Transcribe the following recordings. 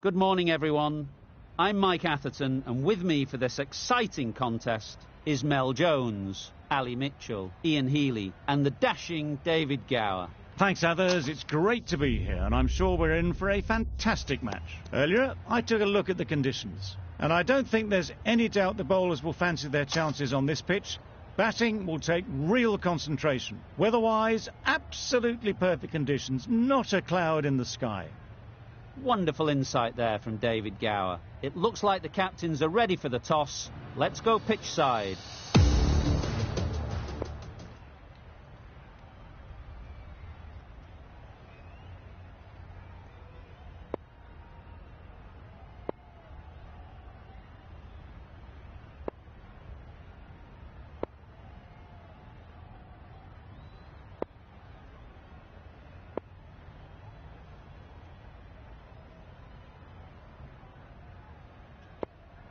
Good morning, everyone. I'm Mike Atherton, and with me for this exciting contest is Mel Jones, Ali Mitchell, Ian Healy, and the dashing David Gower. Thanks, others. It's great to be here, and I'm sure we're in for a fantastic match. Earlier, I took a look at the conditions, and I don't think there's any doubt the bowlers will fancy their chances on this pitch. Batting will take real concentration. Weather-wise, absolutely perfect conditions, not a cloud in the sky. Wonderful insight there from David Gower. It looks like the captains are ready for the toss. Let's go pitch side.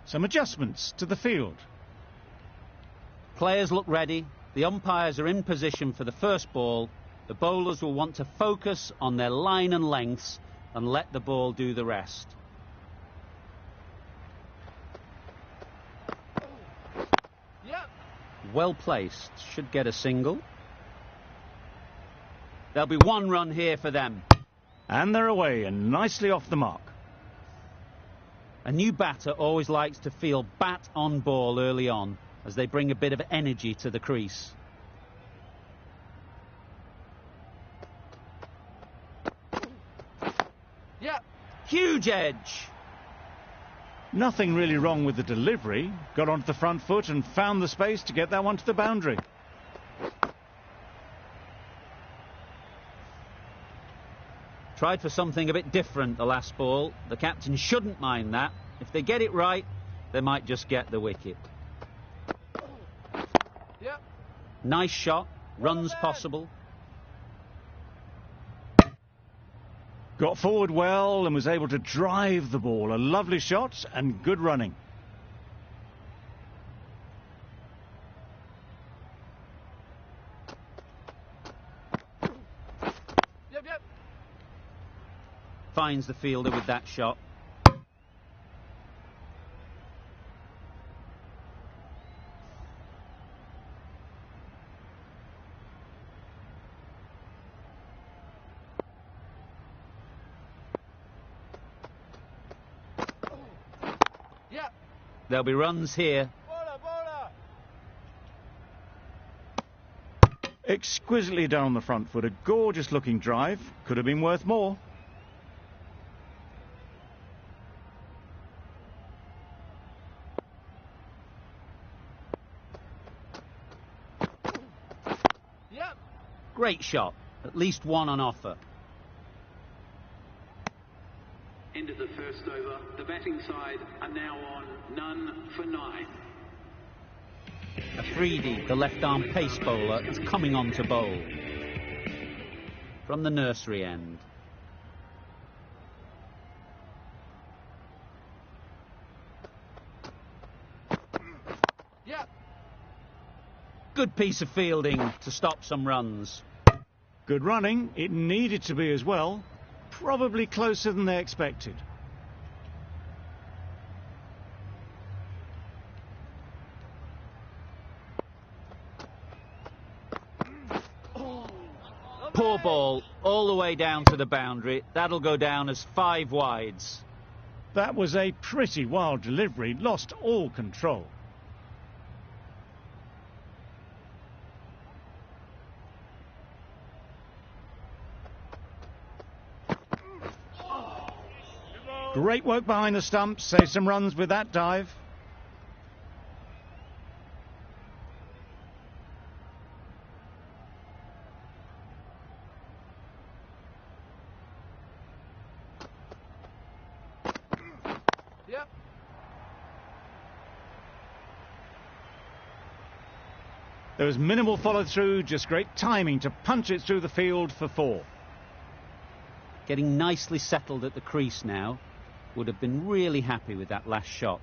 Some adjustments to the field. Players look ready. The umpires are in position for the first ball. The bowlers will want to focus on their line and lengths and let the ball do the rest. Yep. Well placed. Should get a single. There'll be one run here for them. And they're away and nicely off the mark. A new batter always likes to feel bat on ball early on, as they bring a bit of energy to the crease. Yeah, huge edge. Nothing really wrong with the delivery. Got onto the front foot and found the space to get that one to the boundary. Tried for something a bit different the last ball. The captain shouldn't mind that. If they get it right, they might just get the wicket. Yep. Nice shot. Runs possible. Got forward well and was able to drive the ball. A lovely shot and good running. Finds the fielder with that shot. Yeah. There'll be runs here. Exquisitely down the front foot. A gorgeous looking drive. Could have been worth more. Great shot. At least one on offer. End of the first over. The batting side are now on none for 9. Afridi, the left-arm pace bowler, is coming on to bowl. From the nursery end. Yeah. Good piece of fielding to stop some runs. Good running. It needed to be as well. Probably closer than they expected. Poor ball all the way down to the boundary. That'll go down as 5 wides. That was a pretty wild delivery. Lost all control. Great work behind the stumps. Save some runs with that dive. Yep. There was minimal follow through, just great timing to punch it through the field for 4. Getting nicely settled at the crease now. Would have been really happy with that last shot.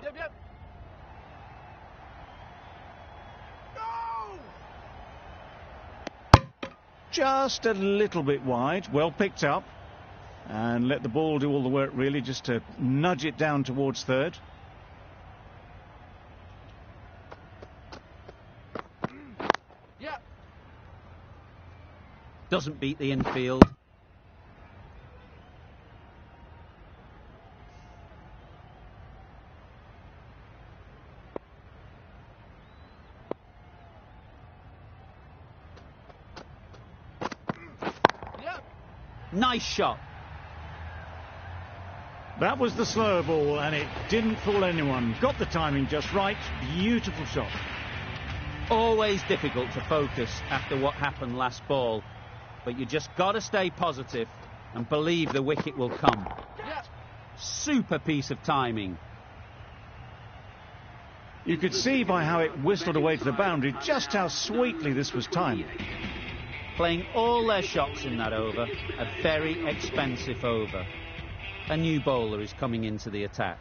Yep. Just a little bit wide. Well picked up. and let the ball do all the work, really, just to nudge it down towards third. Doesn't beat the infield. Nice shot. That was the slower ball, and it didn't fool anyone. Got the timing just right. Beautiful shot. Always difficult to focus after what happened last ball, but you just got to stay positive and believe the wicket will come. Super piece of timing. You could see by how it whistled away to the boundary just how sweetly this was timed. Playing all their shots in that over, a very expensive over. A new bowler is coming into the attack.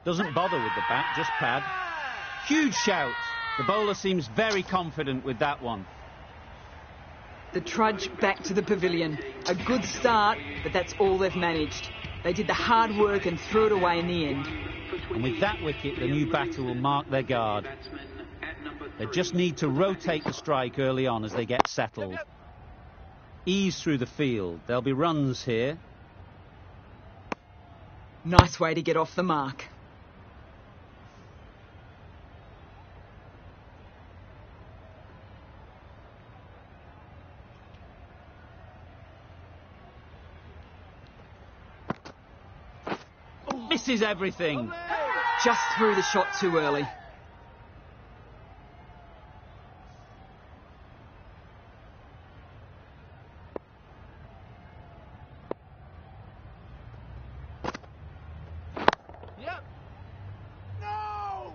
Doesn't bother with the bat, just pad. Huge shout. The bowler seems very confident with that one. The trudge back to the pavilion. A good start, but that's all they've managed. They did the hard work and threw it away in the end. And with that wicket, the new batter will mark their guard. They just need to rotate the strike early on as they get settled. Ease through the field. There'll be runs here. Nice way to get off the mark. Misses everything. Just threw the shot too early.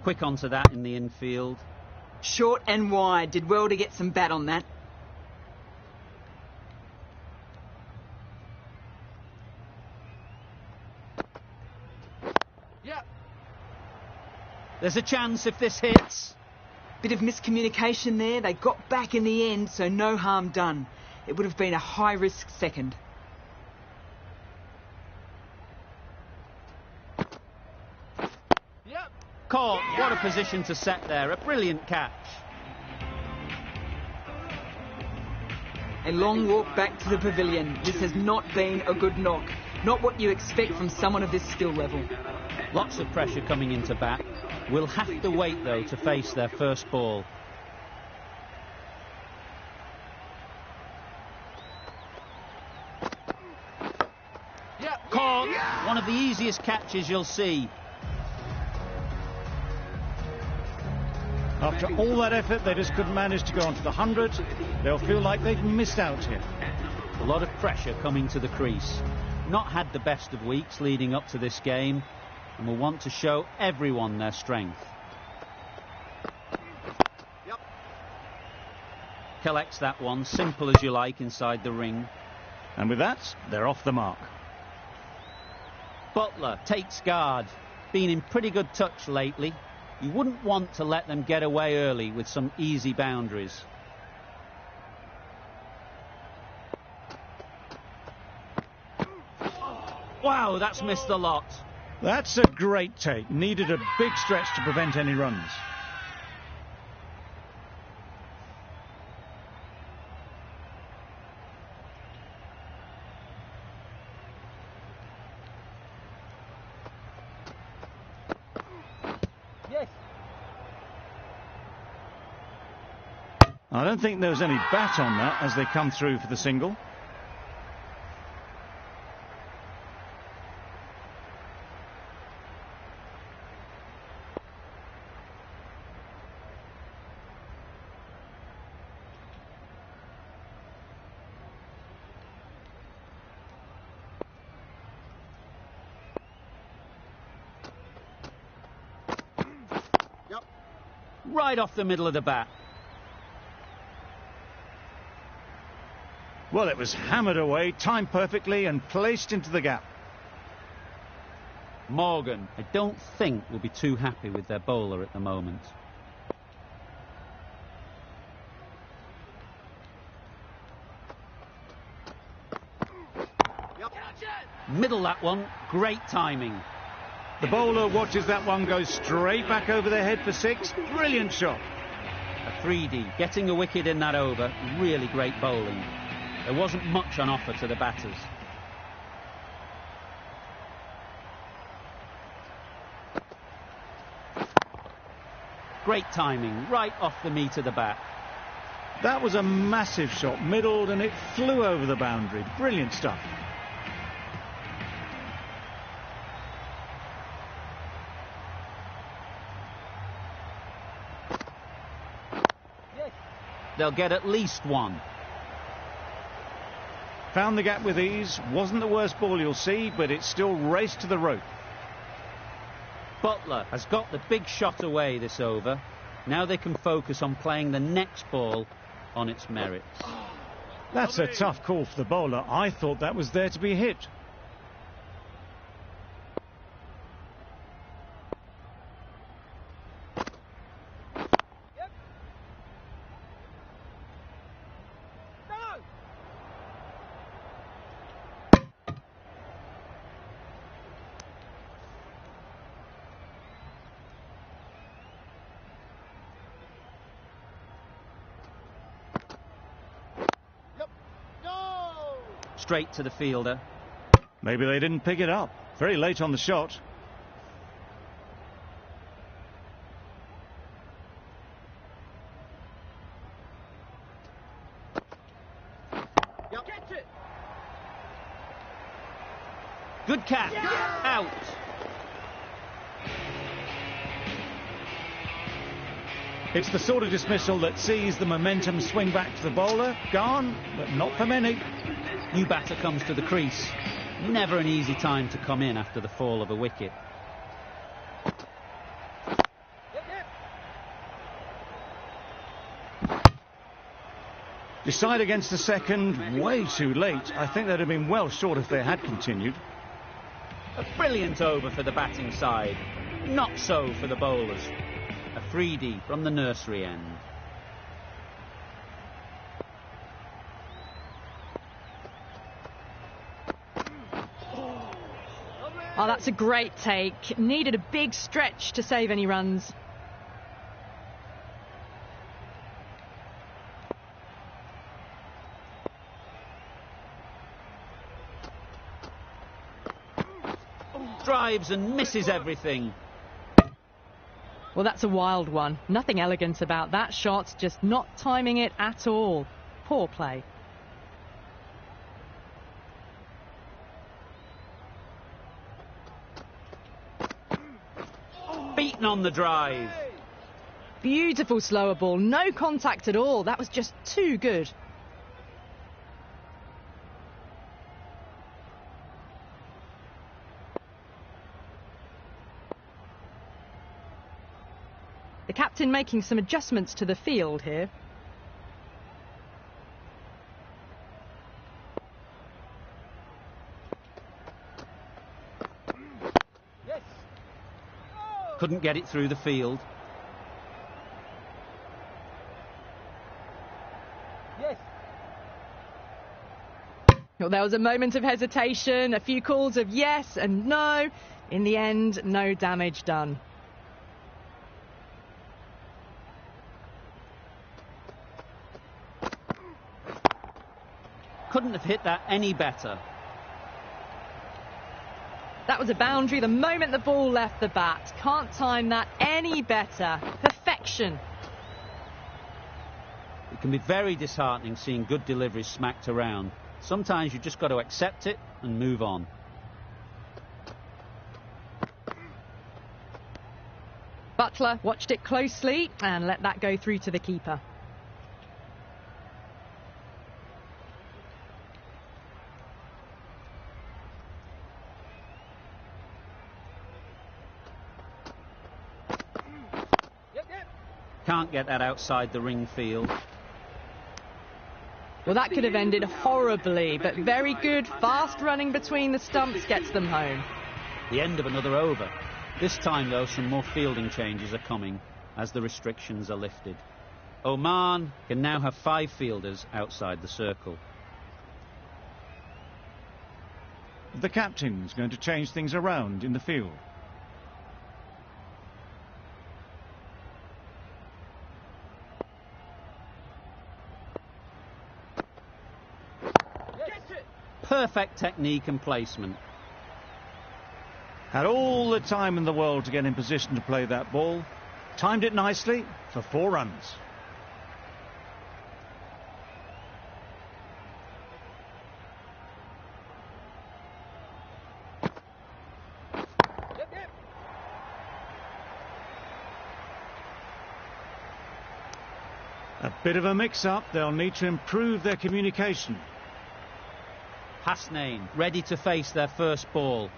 Quick onto that in the infield. Short and wide. Did well to get some bat on that. There's a chance if this hits. Bit of miscommunication there. They got back in the end, so no harm done. It would have been a high-risk second. Caught. What a position to set there. A brilliant catch. A long walk back to the pavilion. This has not been a good knock. Not what you expect from someone of this skill level. Lots of pressure coming into bat. Will have to wait, though, to face their first ball. Caught. One of the easiest catches you'll see. After all that effort, they just couldn't manage to go onto the 100. They'll feel like they've missed out here. A lot of pressure coming to the crease. Not had the best of weeks leading up to this game, and will want to show everyone their strength. Collects that one, simple as you like, inside the ring. And with that, they're off the mark. Butler takes guard. Been in pretty good touch lately. You wouldn't want to let them get away early with some easy boundaries. Wow, that's missed a lot. That's a great take. Needed a big stretch to prevent any runs. Yes. I don't think there was any bat on that as they come through for the single. Right off the middle of the bat. Well, it was hammered away, timed perfectly and placed into the gap. Morgan, I don't think, will be too happy with their bowler at the moment. Middle that one, great timing. The bowler watches that one go straight back over their head for 6. Brilliant shot. A 3D, getting a wicket in that over, really great bowling. There wasn't much on offer to the batters. Great timing, right off the meat of the bat. That was a massive shot, middled, and it flew over the boundary. Brilliant stuff. They'll get at least one. Found the gap with ease. Wasn't the worst ball you'll see, but it still raced to the rope. Butler has got the big shot away this over. Now they can focus on playing the next ball on its merits. That's a tough call for the bowler. I thought that was there to be hit. Straight to the fielder. Maybe they didn't pick it up. Very late on the shot. Good catch. Out. It's the sort of dismissal that sees the momentum swing back to the bowler. Gone, but not for many. New batter comes to the crease. Never an easy time to come in after the fall of a wicket. Decide against the second, way too late. I think they'd have been well short if they had continued. A brilliant over for the batting side. Not so for the bowlers. A 3D from the nursery end. Oh, that's a great take. Needed a big stretch to save any runs. Drives and misses everything. Well, that's a wild one. Nothing elegant about that shot, just not timing it at all. Poor play. Beaten on the drive. Beautiful slower ball, no contact at all. That was just too good. The captain making some adjustments to the field here. Couldn't get it through the field. Well, there was a moment of hesitation, a few calls of yes and no. In the end, no damage done. Couldn't have hit that any better. That was a boundary the moment the ball left the bat. Can't time that any better. Perfection. It can be very disheartening seeing good deliveries smacked around. Sometimes you've just got to accept it and move on. Butler watched it closely and let that go through to the keeper. Can't get that outside the ring field. Well, that could have ended horribly, but very good, fast running between the stumps gets them home. the end of another over. This time, though, some more fielding changes are coming as the restrictions are lifted. Oman can now have 5 fielders outside the circle. The captain's going to change things around in the field. Perfect technique and placement. Had all the time in the world to get in position to play that ball. Timed it nicely for 4 runs. A bit of a mix-up. They'll need to improve their communication. Hasnain ready to face their first ball.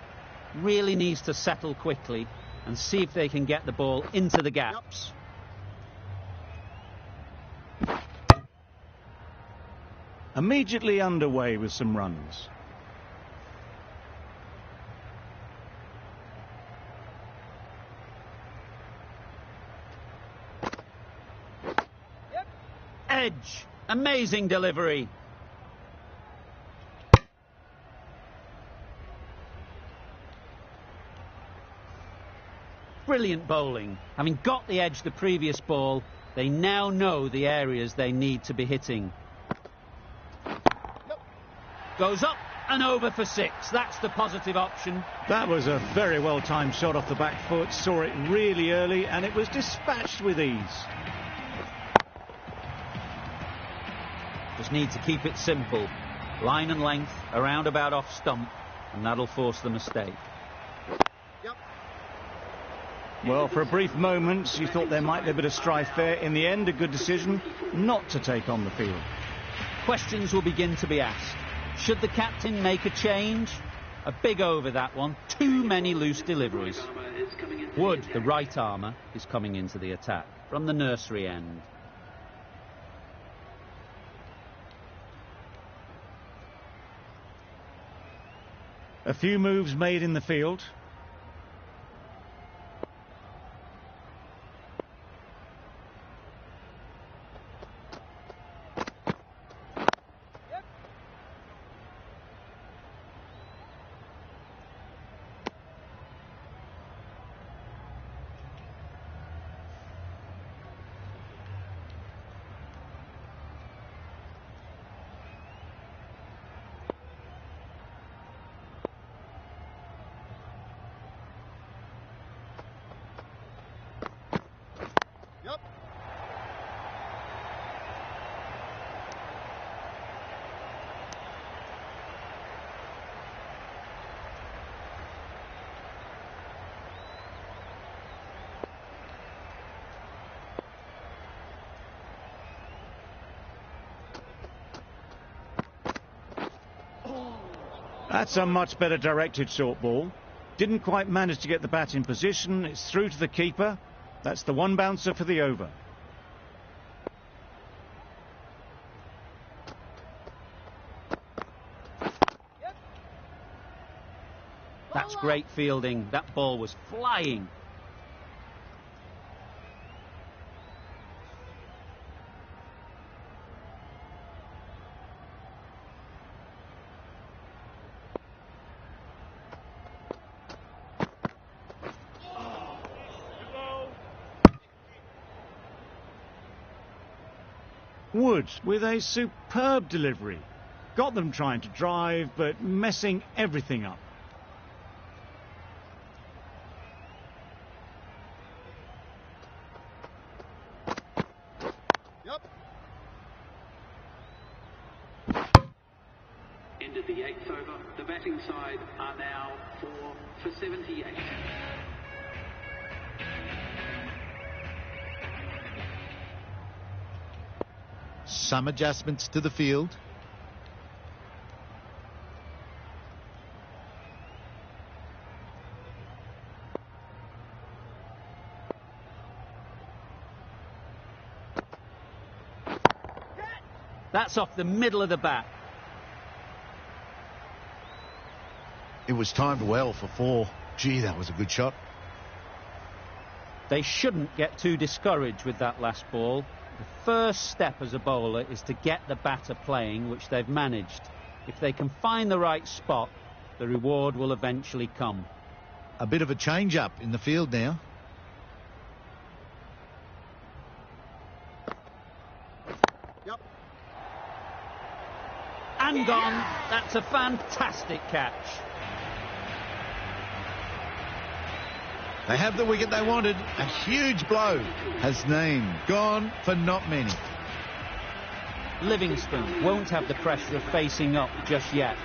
Really needs to settle quickly and see if they can get the ball into the gaps. Immediately underway with some runs. Edge. Amazing delivery. Brilliant bowling. Having got the edge the previous ball, they now know the areas they need to be hitting. Goes up and over for 6. That's the positive option. That was a very well-timed shot off the back foot. Saw it really early and it was dispatched with ease. Just need to keep it simple. Line and length, around about off stump, and that'll force the mistake. Well, for a brief moment, you thought there might be a bit of strife there. In the end, a good decision not to take on the field. Questions will begin to be asked. Should the captain make a change? A big over, that one. Too many loose deliveries. Wood, the right armour, is coming into the attack from the nursery end. A few moves made in the field. That's a much better directed short ball. Didn't quite manage to get the bat in position. It's through to the keeper. That's the 1 bouncer for the over. That's great fielding. That ball was flying. Wood with a superb delivery. Got them trying to drive, but messing everything up. Ended the 8th over. The batting side are now 4 for 78. Some adjustments to the field. That's off the middle of the bat. It was timed well for 4. Gee, that was a good shot. They shouldn't get too discouraged with that last ball. The first step as a bowler is to get the batter playing, which they've managed. If they can find the right spot, the reward will eventually come. A bit of a change-up in the field now. Yep. And gone. That's a fantastic catch. They have the wicket they wanted. A huge blow. Hasnain gone for not many. Livingston won't have the pressure of facing up just yet.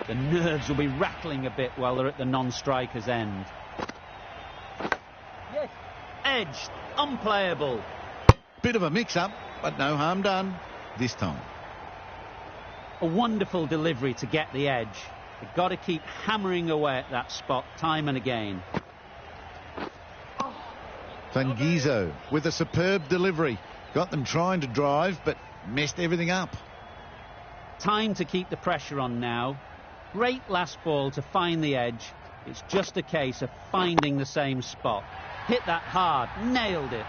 The nerves will be rattling a bit while they're at the non-striker's end. Yes. Edged. Unplayable. Bit of a mix-up, but no harm done this time. A wonderful delivery to get the edge. They've got to keep hammering away at that spot time and again. Fangizo with a superb delivery. Got them trying to drive, but messed everything up. Time to keep the pressure on now. Great last ball to find the edge. It's just a case of finding the same spot. Hit that hard. Nailed it.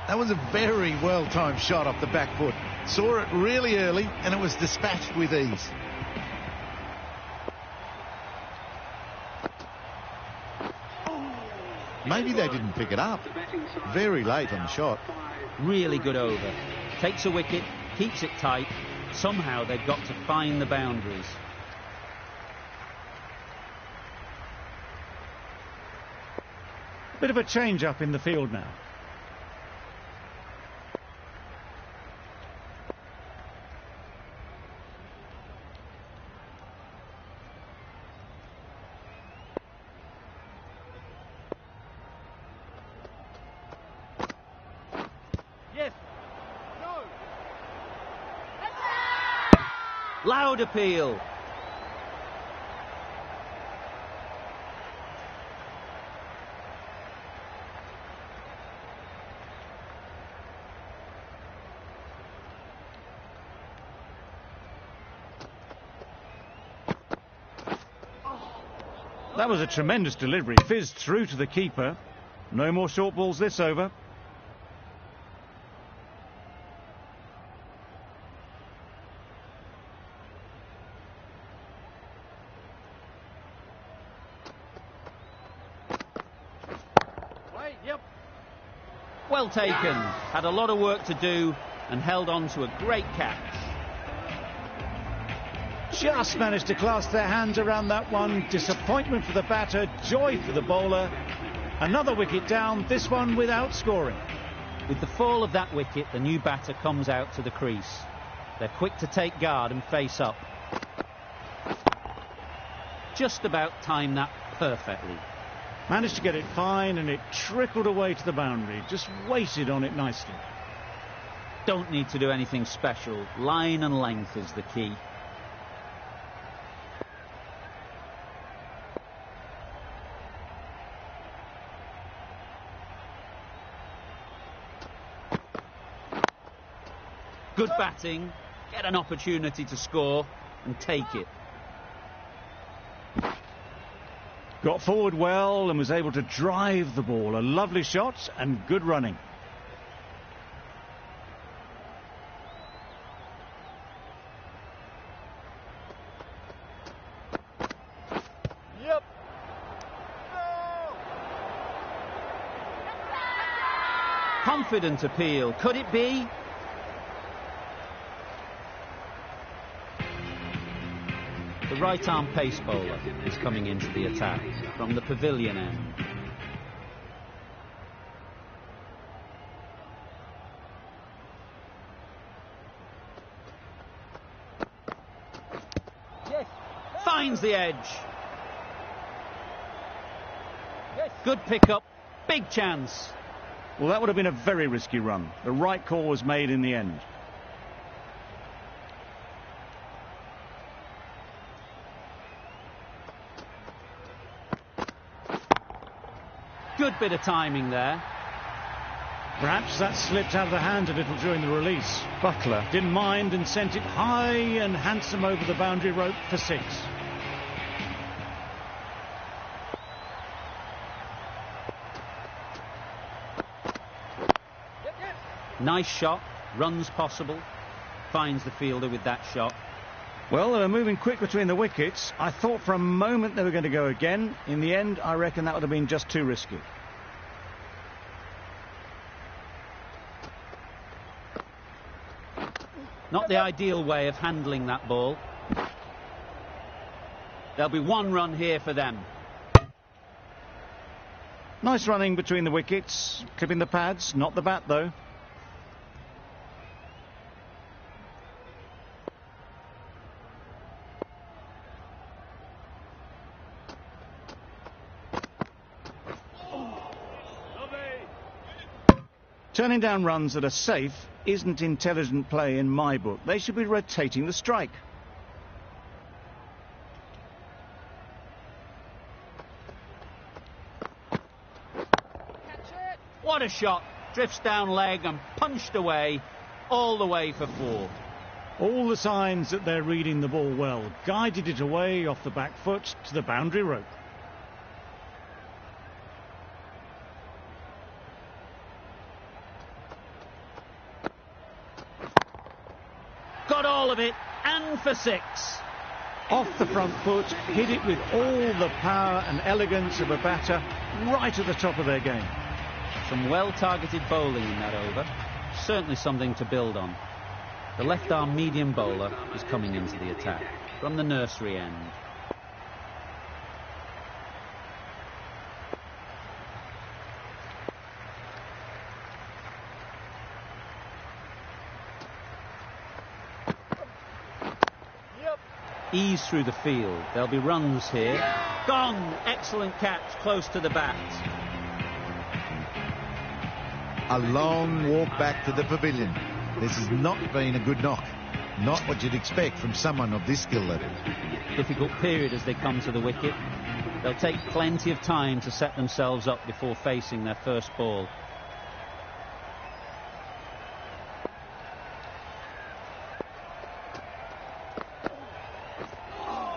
That was a very well-timed shot off the back foot. Saw it really early, and it was dispatched with ease. Maybe they didn't pick it up. Very late on the shot. Really good over. Takes a wicket, keeps it tight. Somehow they've got to find the boundaries. Bit of a change-up in the field now. Loud appeal. That was a tremendous delivery. Fizzed through to the keeper. No more short balls this over. Well taken. Had a lot of work to do and held on to a great catch. Just managed to clasp their hands around that one. Disappointment for the batter, joy for the bowler. Another wicket down, this one without scoring. With the fall of that wicket, the new batter comes out to the crease. They're quick to take guard and face up. Just about timed that perfectly. Managed to get it fine, and it trickled away to the boundary. Just waited on it nicely. Don't need to do anything special. Line and length is the key. Good batting. Get an opportunity to score and take it. Got forward well and was able to drive the ball. A lovely shot and good running. Yep. Confident appeal. Could it be? The right-arm pace bowler is coming into the attack from the pavilion end. Yes. Finds the edge. Yes. Good pick-up. Big chance. Well, that would have been a very risky run. The right call was made in the end. Good bit of timing there. Perhaps that slipped out of the hand a little during the release. Buckler didn't mind and sent it high and handsome over the boundary rope for 6. Nice shot, runs possible, finds the fielder with that shot. Well, they were moving quick between the wickets. I thought for a moment they were going to go again. In the end, I reckon that would have been just too risky. Not the ideal way of handling that ball. There'll be one run here for them. Nice running between the wickets, clipping the pads, not the bat though. Turning down runs that are safe isn't intelligent play in my book. They should be rotating the strike. What a shot. Drifts down leg and punched away all the way for 4. All the signs that they're reading the ball well. Guided it away off the back foot to the boundary rope. Got all of it, and for 6. Off the front foot, hit it with all the power and elegance of a batter, right at the top of their game. Some well-targeted bowling in that over. Certainly something to build on. The left-arm medium bowler is coming into the attack from the nursery end. Ease through the field. There'll be runs here. Gone! Excellent catch, close to the bat. A long walk back to the pavilion. This has not been a good knock. Not what you'd expect from someone of this skill level. Difficult period as they come to the wicket. They'll take plenty of time to set themselves up before facing their first ball.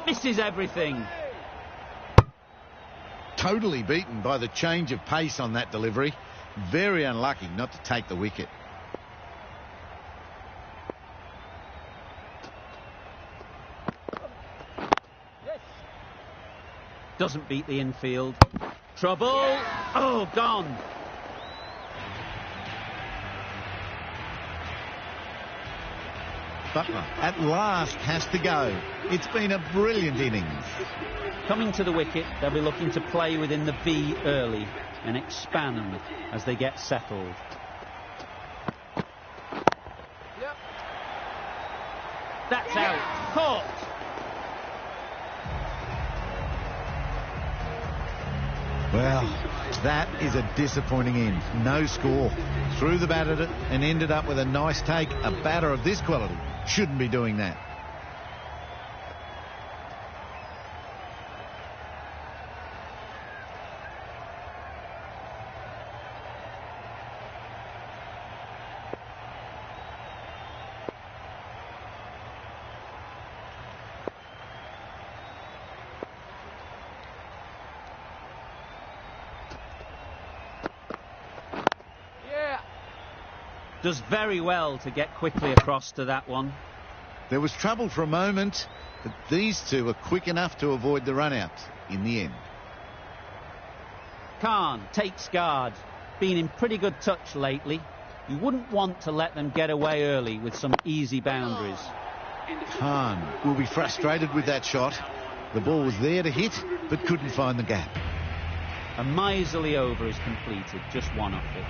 Misses everything. Totally beaten by the change of pace on that delivery. Very unlucky not to take the wicket. Doesn't beat the infield. Trouble. Oh, gone. Butler at last has to go. It's been a brilliant innings. Coming to the wicket, they'll be looking to play within the V early and expand as they get settled. That's out. Caught. Well, that is a disappointing end. No score. Threw the bat at it and ended up with a nice take. A batter of this quality shouldn't be doing that. Does very well to get quickly across to that one. There was trouble for a moment, but these two were quick enough to avoid the run-out in the end. Khan takes guard. Been in pretty good touch lately. You wouldn't want to let them get away early with some easy boundaries. Khan will be frustrated with that shot. The ball was there to hit, but couldn't find the gap. A miserly over is completed, just one off it.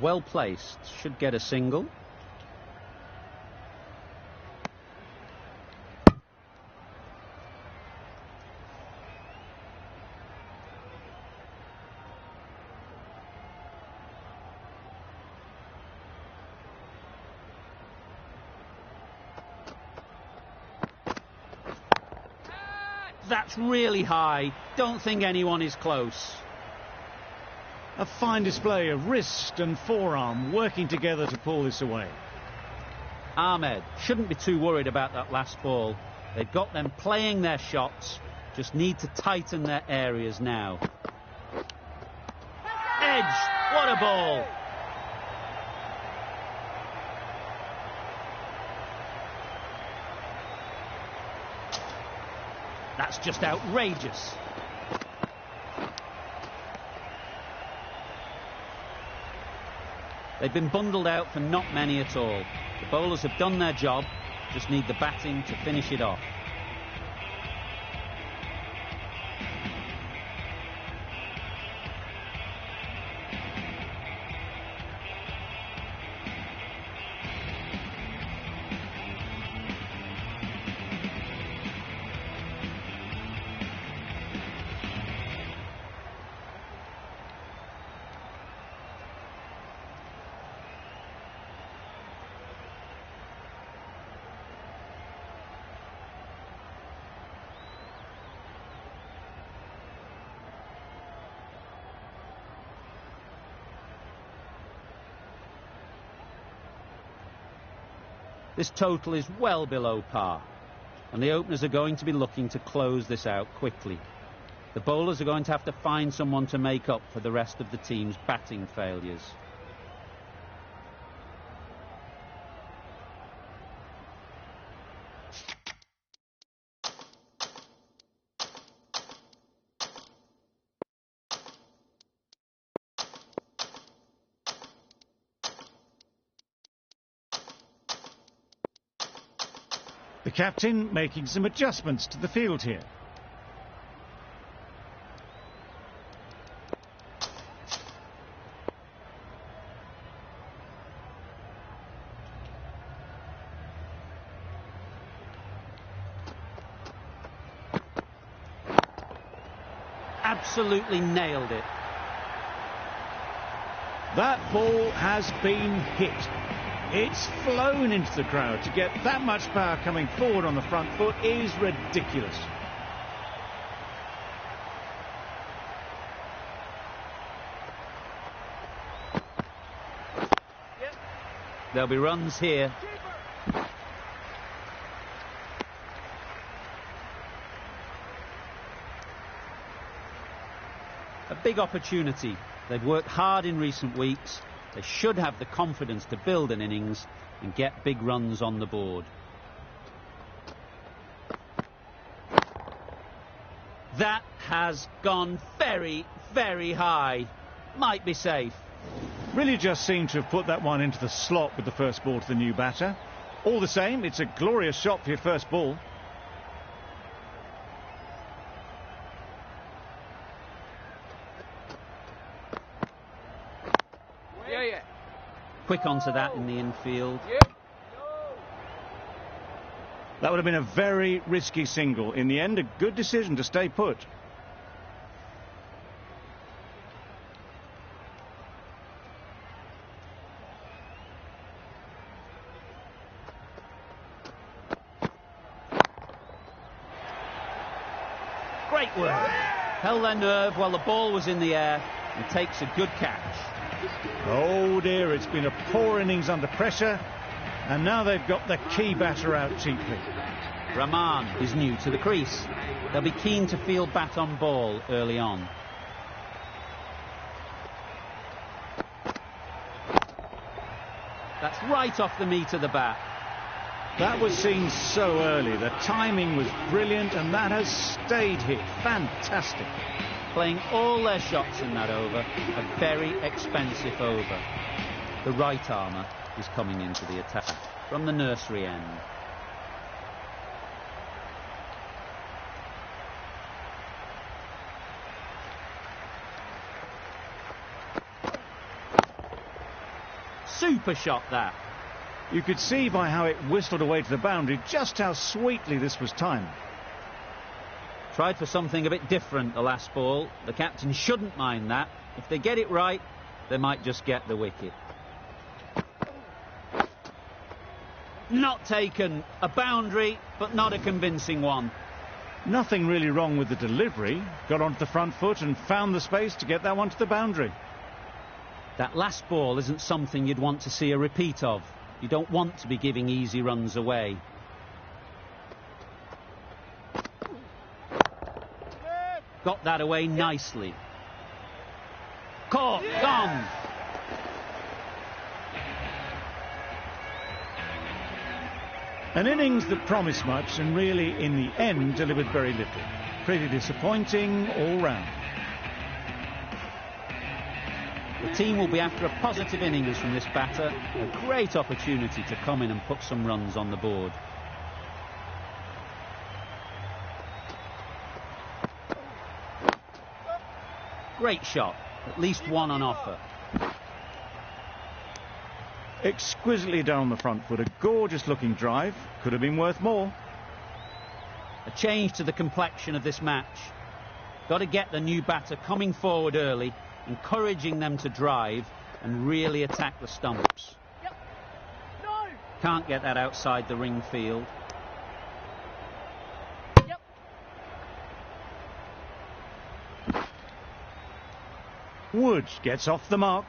Well placed, should get a single. That's really high. Don't think anyone is close. A fine display of wrist and forearm working together to pull this away. Ahmed shouldn't be too worried about that last ball. They've got them playing their shots, just need to tighten their areas now. Edge, what a ball! That's just outrageous. They've been bundled out for not many at all. The bowlers have done their job, just need the batting to finish it off. This total is well below par, and the openers are going to be looking to close this out quickly. The bowlers are going to have to find someone to make up for the rest of the team's batting failures. The captain making some adjustments to the field here. Absolutely nailed it. That ball has been hit. It's flown into the crowd. To get that much power coming forward on the front foot is ridiculous. There'll be runs here. A big opportunity. They've worked hard in recent weeks. They should have the confidence to build an innings and get big runs on the board. That has gone very, very high. Might be safe. Really just seemed to have put that one into the slot with the first ball to the new batter. All the same, it's a glorious shot for your first ball. Quick onto that in the infield. That would have been a very risky single. In the end, a good decision to stay put. Great work. Held their nerve while the ball was in the air and takes a good catch. Oh dear, it's been a poor innings under pressure, and now they've got the key batter out cheaply. Rahman is new to the crease. They'll be keen to field bat on ball early on. That's right off the meat of the bat. That was seen so early. The timing was brilliant, and that has stayed hit. Fantastic. Playing all their shots in that over, a very expensive over. The right armour is coming into the attack from the nursery end. Super shot that. You could see by how it whistled away to the boundary just how sweetly this was timed. Tried for something a bit different the last ball. The captain shouldn't mind that. If they get it right, they might just get the wicket. Not taken. A boundary, but not a convincing one. Nothing really wrong with the delivery. Got onto the front foot and found the space to get that one to the boundary. That last ball isn't something you'd want to see a repeat of. You don't want to be giving easy runs away. Got that away nicely. Caught, gone. An innings that promised much and really, in the end, delivered very little. Pretty disappointing all round. The team will be after a positive innings from this batter. A great opportunity to come in and put some runs on the board. Great shot. At least one on offer. Exquisitely down the front foot. A gorgeous looking drive. Could have been worth more. A change to the complexion of this match. Got to get the new batter coming forward early, encouraging them to drive and really attack the stumps. Can't get that outside the ring field. Wood gets off the mark.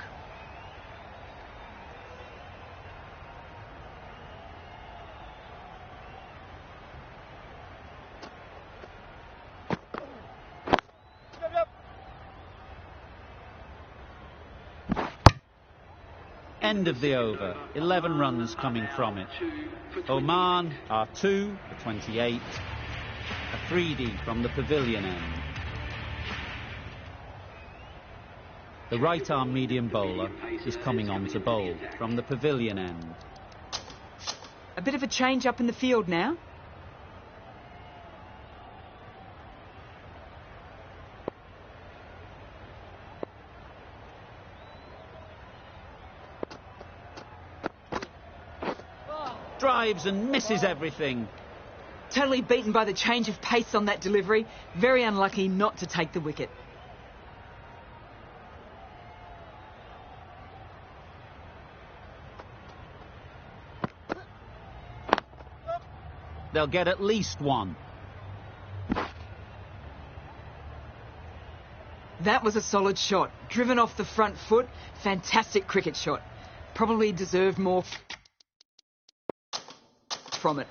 End of the over. 11 runs coming from it. Oman are 2 for 28. A 3D from the pavilion end. The right-arm medium bowler is coming on to bowl from the pavilion end. A bit of a change up in the field now. Drives and misses everything. Totally beaten by the change of pace on that delivery. Very unlucky not to take the wicket. They'll get at least one. That was a solid shot. Driven off the front foot. Fantastic cricket shot. Probably deserved more from it.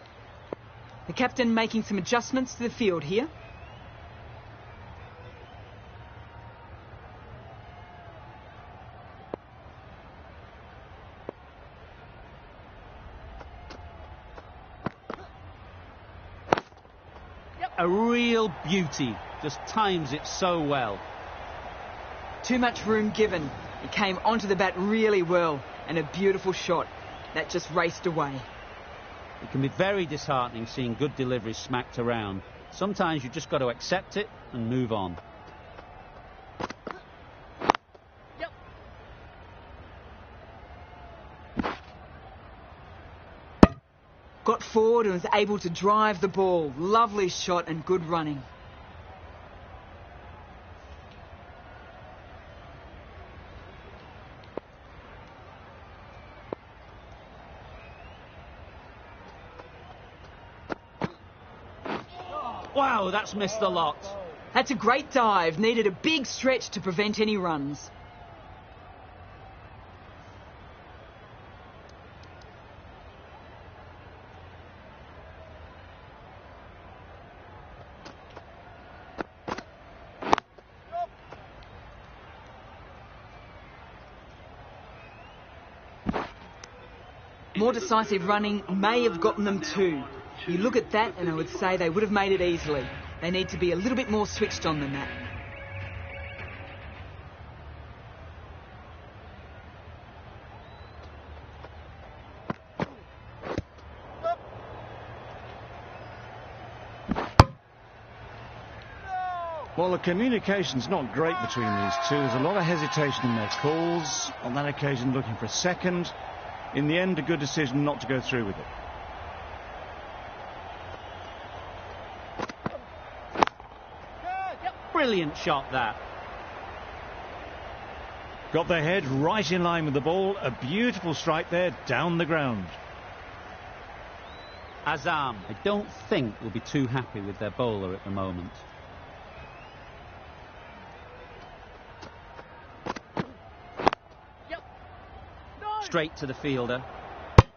The captain making some adjustments to the field here. A real beauty. Just times it so well. Too much room given. It came onto the bat really well. And a beautiful shot. That just raced away. It can be very disheartening seeing good deliveries smacked around. Sometimes you've just got to accept it and move on. Got forward and was able to drive the ball. Lovely shot and good running. Wow, that's missed a lot. That's a great dive. Needed a big stretch to prevent any runs. More decisive running may have gotten them too. You look at that and I would say they would have made it easily. They need to be a little bit more switched on than that. Well, the communication's not great between these two. There's a lot of hesitation in their calls. On that occasion, looking for a second. In the end, a good decision not to go through with it. Brilliant shot, that. Got their head right in line with the ball. A beautiful strike there, down the ground. Azam, I don't think will be too happy with their bowler at the moment. Straight to the fielder.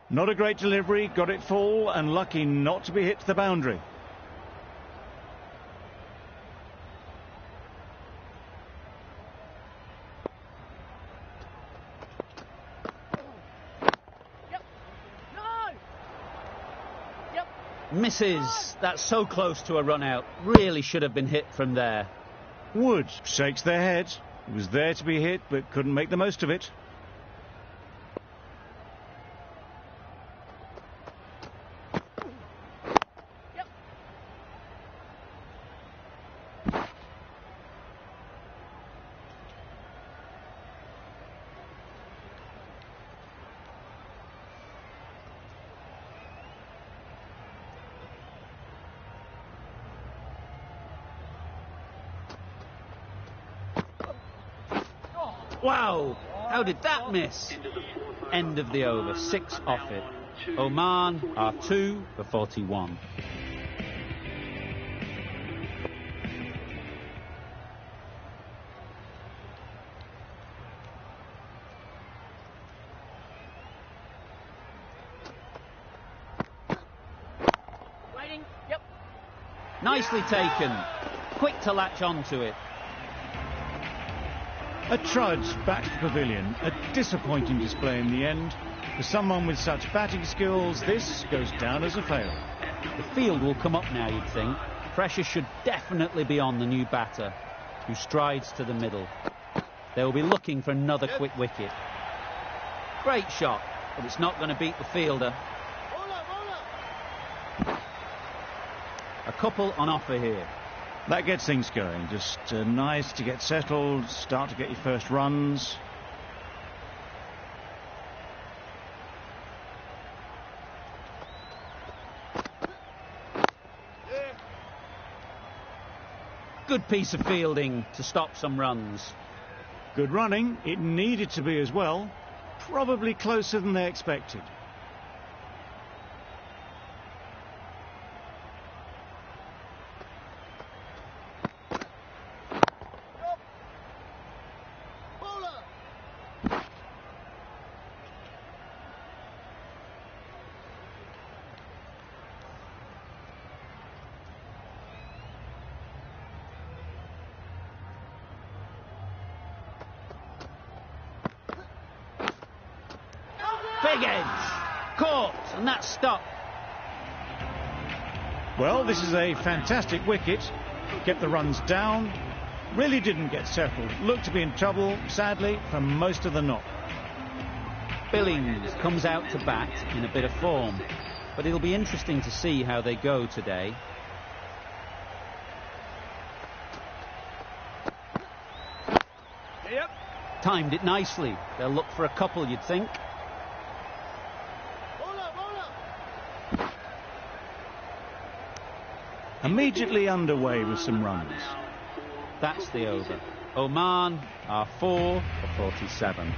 Not a great delivery, got it full and lucky not to be hit to the boundary. Misses. That's so close to a run out. Really should have been hit from there. Wood shakes their head. It was there to be hit, but couldn't make the most of it. Wow, how did that miss? End of the over, 6 off it. Oman are 2 for 41. Nicely taken. Quick to latch onto it. A trudge back to pavilion, a disappointing display in the end. For someone with such batting skills, this goes down as a fail. The field will come up now, you'd think. Pressure should definitely be on the new batter, who strides to the middle. They will be looking for another quick wicket. Great shot, but it's not going to beat the fielder. A couple on offer here. That gets things going. Just nice to get settled, start to get your first runs. Good piece of fielding to stop some runs. Good running. It needed to be as well. Probably closer than they expected. Big edge. Caught, and that's stopped. Well, this is a fantastic wicket. Kept the runs down. Really didn't get settled. Looked to be in trouble, sadly, for most of the knock. Billings comes out to bat in a bit of form, but it'll be interesting to see how they go today. Yep. Timed it nicely. They'll look for a couple, you'd think. Immediately underway with some runs. That's the over. Oman are 4 for 47.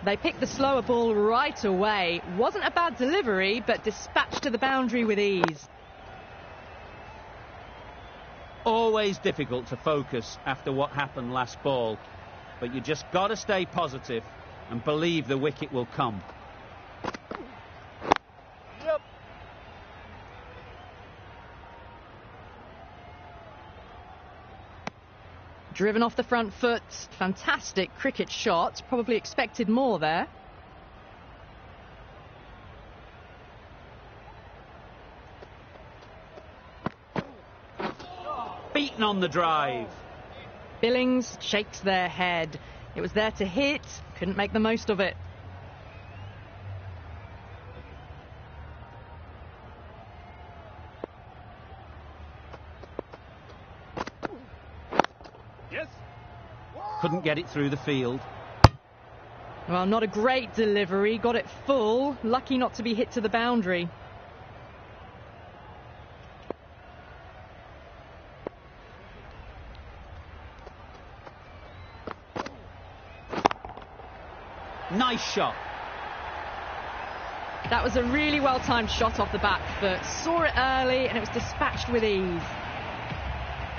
They picked the slower ball right away. Wasn't a bad delivery, but dispatched to the boundary with ease. Always difficult to focus after what happened last ball, but you just got to stay positive and believe the wicket will come. Yep. Driven off the front foot. Fantastic cricket shot. Probably expected more there. Beaten on the drive. Billings shakes their head. It was there to hit. Couldn't make the most of it. Yes. Couldn't get it through the field. Well, not a great delivery. Got it full. Lucky not to be hit to the boundary. Nice shot. That was a really well-timed shot off the bat, but saw it early and it was dispatched with ease.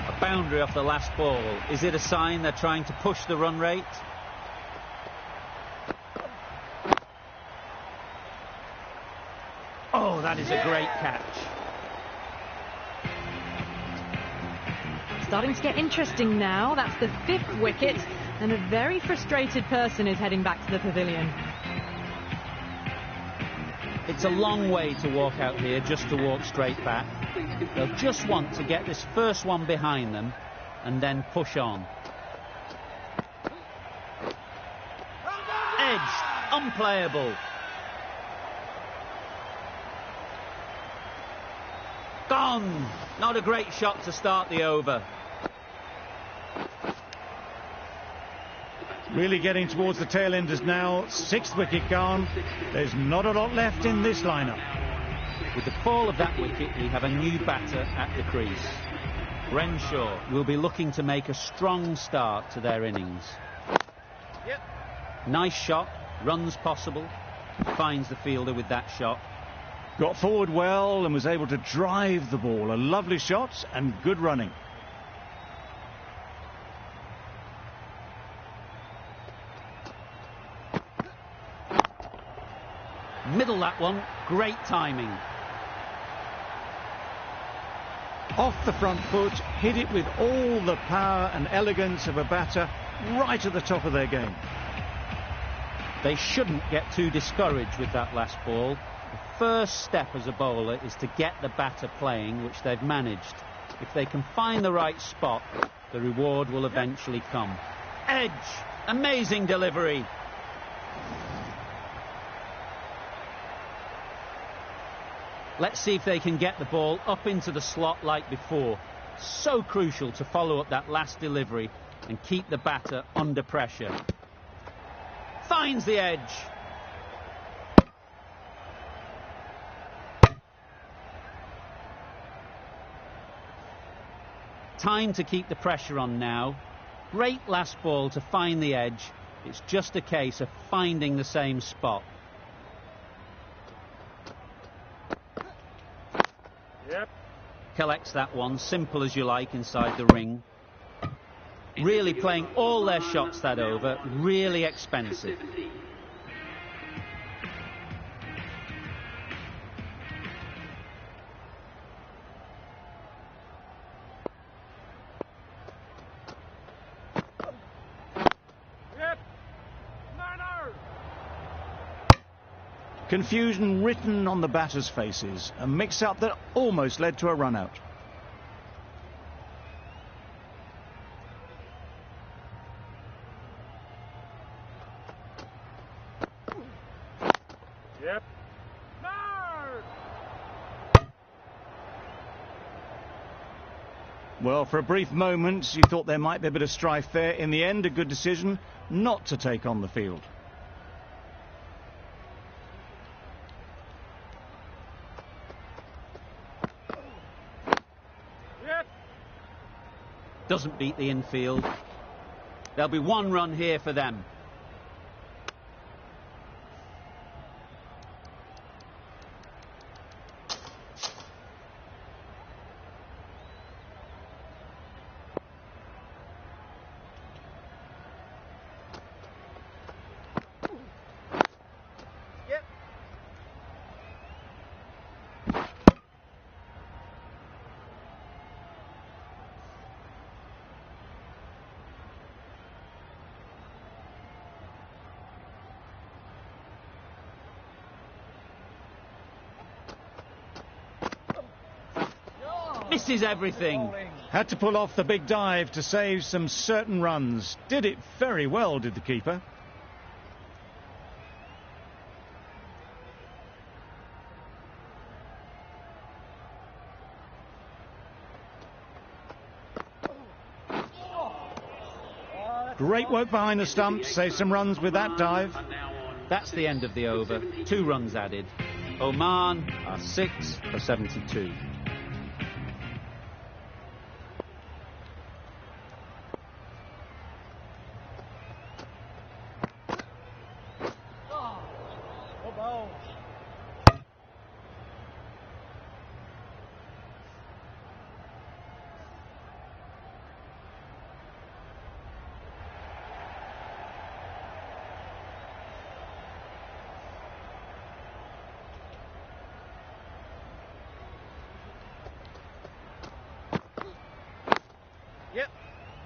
A boundary off the last ball. Is it a sign they're trying to push the run rate? Oh, that is a great catch. Starting to get interesting now. That's the 5th wicket, and a very frustrated person is heading back to the pavilion. It's a long way to walk out here just to walk straight back. They'll just want to get this first one behind them and then push on. Edged, unplayable. Gone. Not a great shot to start the over. Really getting towards the tail enders now. 6th wicket gone. There's not a lot left in this lineup. With the fall of that wicket, we have a new batter at the crease. Renshaw will be looking to make a strong start to their innings. Yep. Nice shot, runs possible. Finds the fielder with that shot. Got forward well and was able to drive the ball. A lovely shot and good running. Middle that one, great timing. Off the front foot, hit it with all the power and elegance of a batter, right at the top of their game. They shouldn't get too discouraged with that last ball. The first step as a bowler is to get the batter playing, which they've managed. If they can find the right spot, the reward will eventually come. Edge, amazing delivery. Let's see if they can get the ball up into the slot like before. So crucial to follow up that last delivery and keep the batter under pressure. Finds the edge. Time to keep the pressure on now. Great last ball to find the edge. It's just a case of finding the same spot. Yep. Collects that one, simple as you like, inside the ring. Really playing all their shots that over, really expensive. Confusion written on the batters' faces. A mix-up that almost led to a run-out. Yep. No! Well, for a brief moment, you thought there might be a bit of strife there. In the end, a good decision not to take on the field. Doesn't beat the infield. There'll be one run here for them. Misses everything. Had to pull off the big dive to save some certain runs. Did it very well, did the keeper. Great work behind the stumps, save some runs with that dive. That's the end of the over. 2 runs added. Oman are 6 for 72.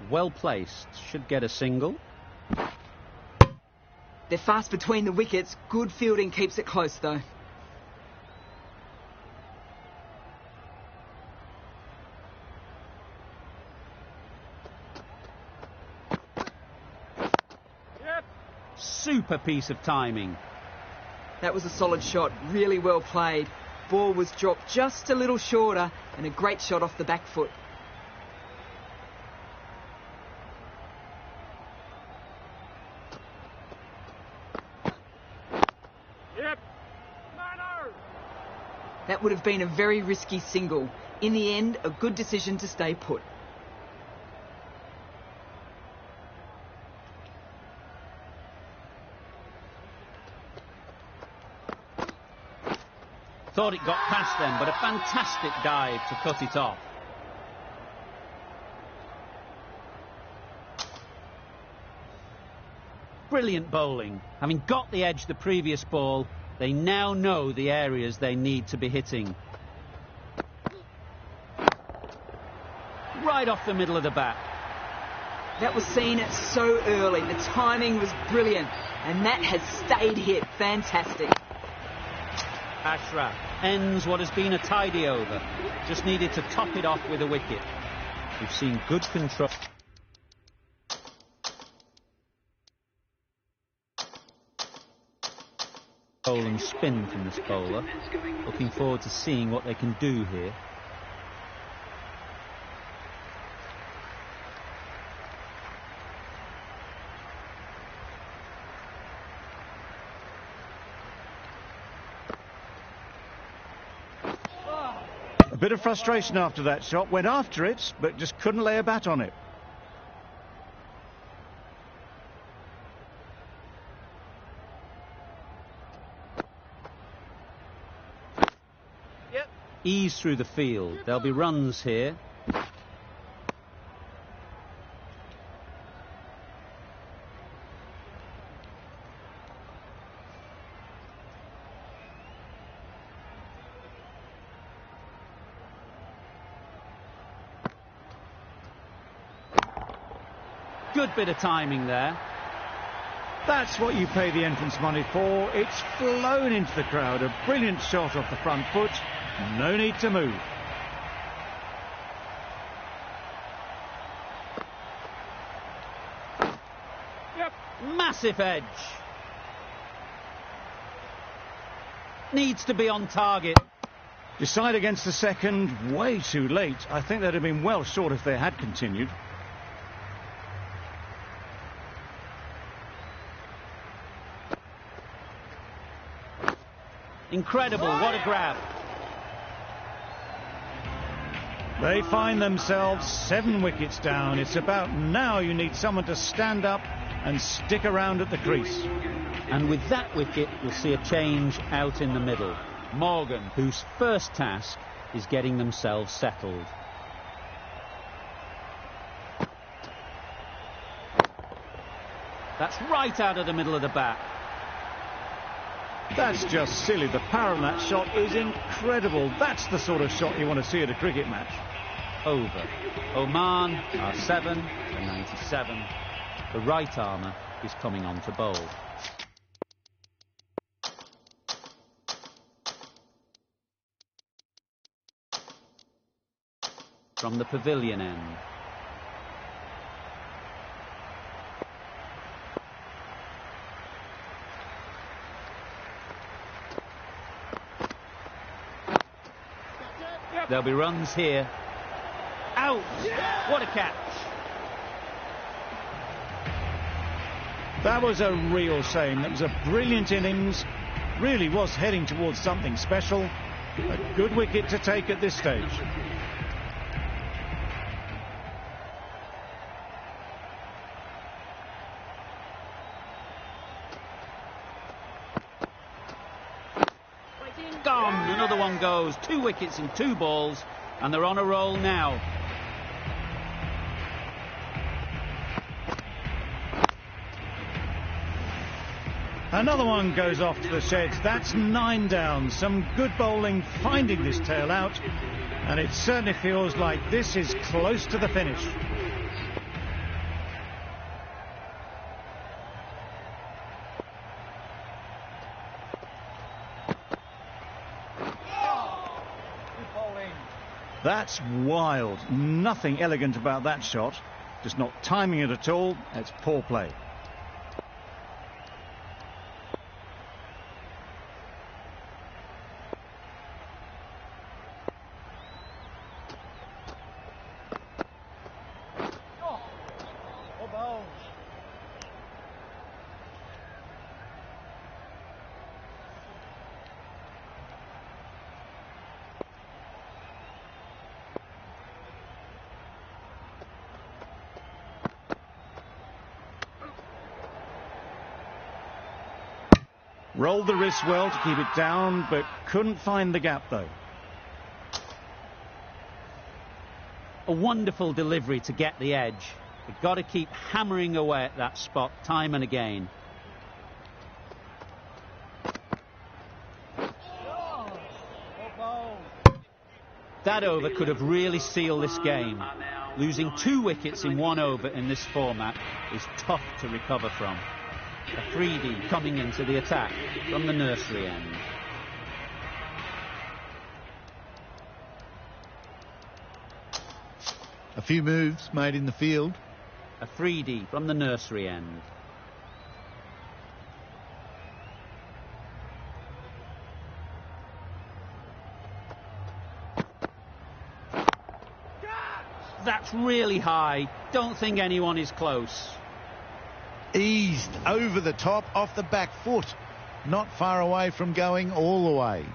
Well placed. Should get a single. They're fast between the wickets. Good fielding keeps it close, though. Super piece of timing. That was a solid shot. Really well played. Ball was dropped just a little shorter and a great shot off the back foot. That would have been a very risky single. In the end, a good decision to stay put. Thought it got past them, but a fantastic dive to cut it off. Brilliant bowling. Having got the edge the previous ball, they now know the areas they need to be hitting. Right off the middle of the bat. That was seen so early. The timing was brilliant. And that has stayed hit. Fantastic. Ashraf ends what has been a tidy over. Just needed to top it off with a wicket. We've seen good control. Bowl and spin from this bowler. Looking forward to seeing what they can do here. A bit of frustration after that shot. Went after it, but just couldn't lay a bat on it. Ease through the field. There'll be runs here. Good bit of timing there. That's what you pay the entrance money for. It's flown into the crowd. A brilliant shot off the front foot. No need to move. Massive edge. Needs to be on target. Decide against the second, way too late. I think they'd have been well short if they had continued. Incredible, what a grab. They find themselves 7 wickets down. It's about now you need someone to stand up and stick around at the crease. And with that wicket, we'll see a change out in the middle. Morgan, whose first task is getting themselves settled. That's right out of the middle of the bat. That's just silly. The power of that shot is incredible. That's the sort of shot you want to see at a cricket match. Over. Oman are 7 for 97. The right armour is coming on to bowl. From the pavilion end. There'll be runs here. Out! What a catch! That was a real shame. That was a brilliant innings. Really was heading towards something special. A good wicket to take at this stage. Gone! Another one goes. 2 wickets in 2 balls, and they're on a roll now. Another one goes off to the sheds. That's 9 down. Some good bowling finding this tail out, and it certainly feels like this is close to the finish. That's wild. Nothing elegant about that shot. Just not timing it at all. It's poor play. Rolled the wrist well to keep it down, but couldn't find the gap, though. A wonderful delivery to get the edge. You've got to keep hammering away at that spot time and again. That over could have really sealed this game. Losing 2 wickets in 1 over in this format is tough to recover from. Afridi coming into the attack from the nursery end. A few moves made in the field. Afridi from the nursery end. That's really high. Don't think anyone is close. Eased over the top off the back foot. Not far away from going all the way.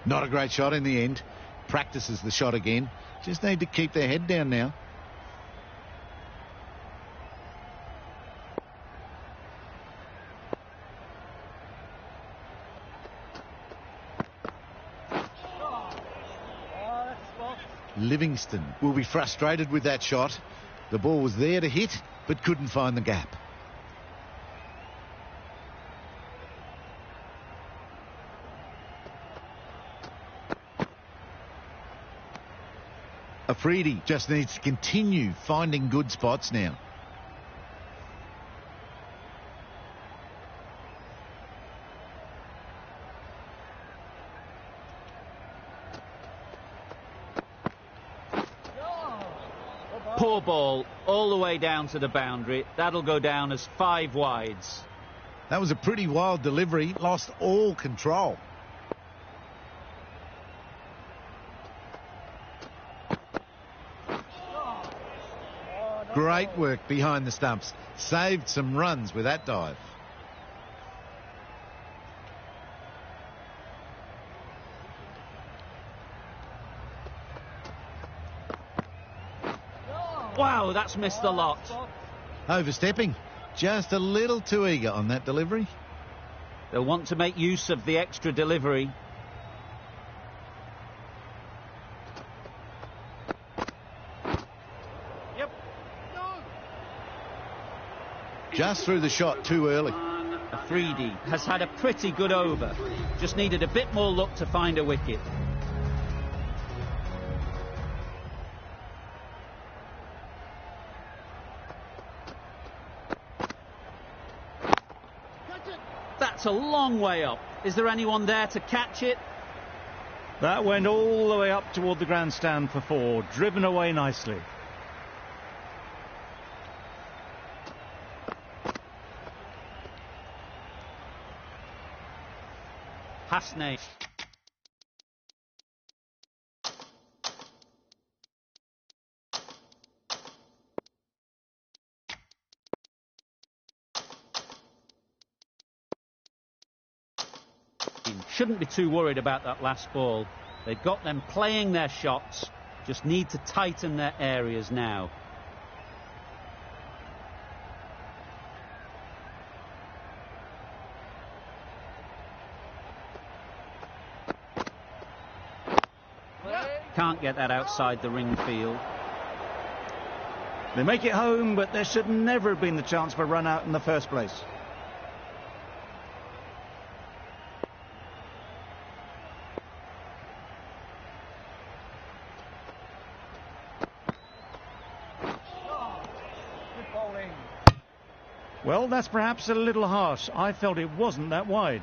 Not a great shot in the end. Practices the shot again. Just need to keep their head down now. Livingston will be frustrated with that shot. The ball was there to hit, but couldn't find the gap. Afridi just needs to continue finding good spots now. Poor ball all the way down to the boundary. That'll go down as 5 wides. That was a pretty wild delivery. Lost all control. Great work behind the stumps. Saved some runs with that dive. Wow, that's missed a lot. Overstepping. Just a little too eager on that delivery. They'll want to make use of the extra delivery. Yep. Just threw the shot too early. Afridi has had a pretty good over. Just needed a bit more luck to find a wicket. That's a long way up. Is there anyone there to catch it? That went all the way up toward the grandstand for 4, driven away nicely. Hasney. Shouldn't be too worried about that last ball. They've got them playing their shots, just need to tighten their areas now. Can't get that outside the ring field. They make it home, but there should never have been the chance for a run out in the first place. Well, that's perhaps a little harsh. I felt it wasn't that wide.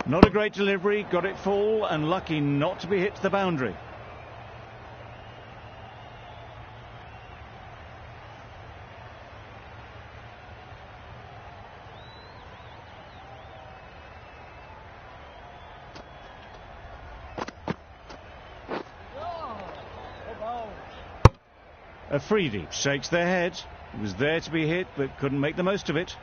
Not a great delivery, got it full and lucky not to be hit to the boundary. Afridi shakes their head. It was there to be hit, but couldn't make the most of it.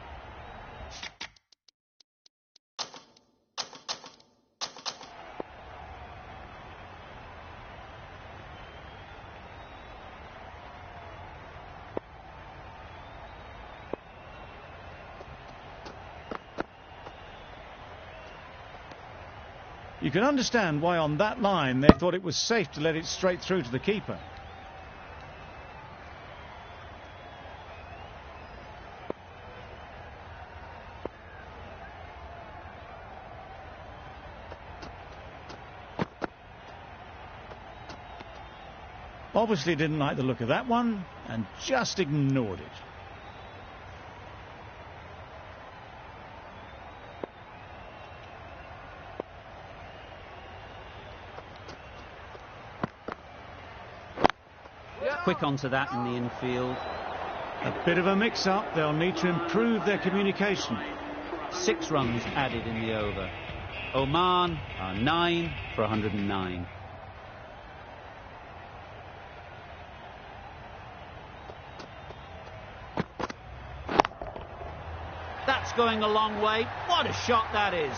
You can understand why on that line they thought it was safe to let it straight through to the keeper. Obviously didn't like the look of that one and just ignored it. Quick onto that in the infield. A bit of a mix-up. They'll need to improve their communication. 6 runs added in the over. Oman are 9 for 109. That's going a long way. What a shot that is.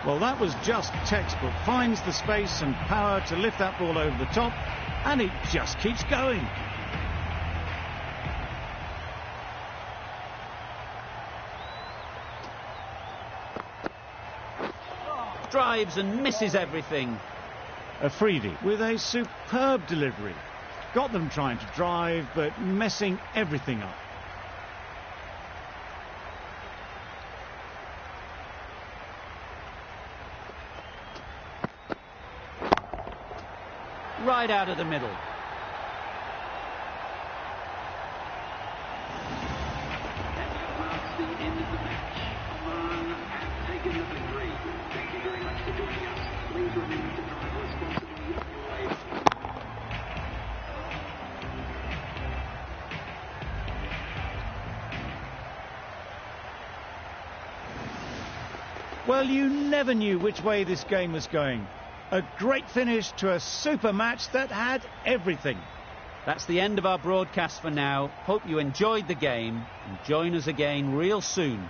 Well, that was just textbook. Finds the space and power to lift that ball over the top, and it just keeps going. Drives and misses everything. Afridi with a superb delivery. Got them trying to drive, but messing everything up. Right out of the middle. That marks the end of the match. Oman have taken the victory. Thank you very much for joining us. Please remember to drive responsibly on your way. Well, you never knew which way this game was going. A great finish to a super match that had everything. That's the end of our broadcast for now. Hope you enjoyed the game and join us again real soon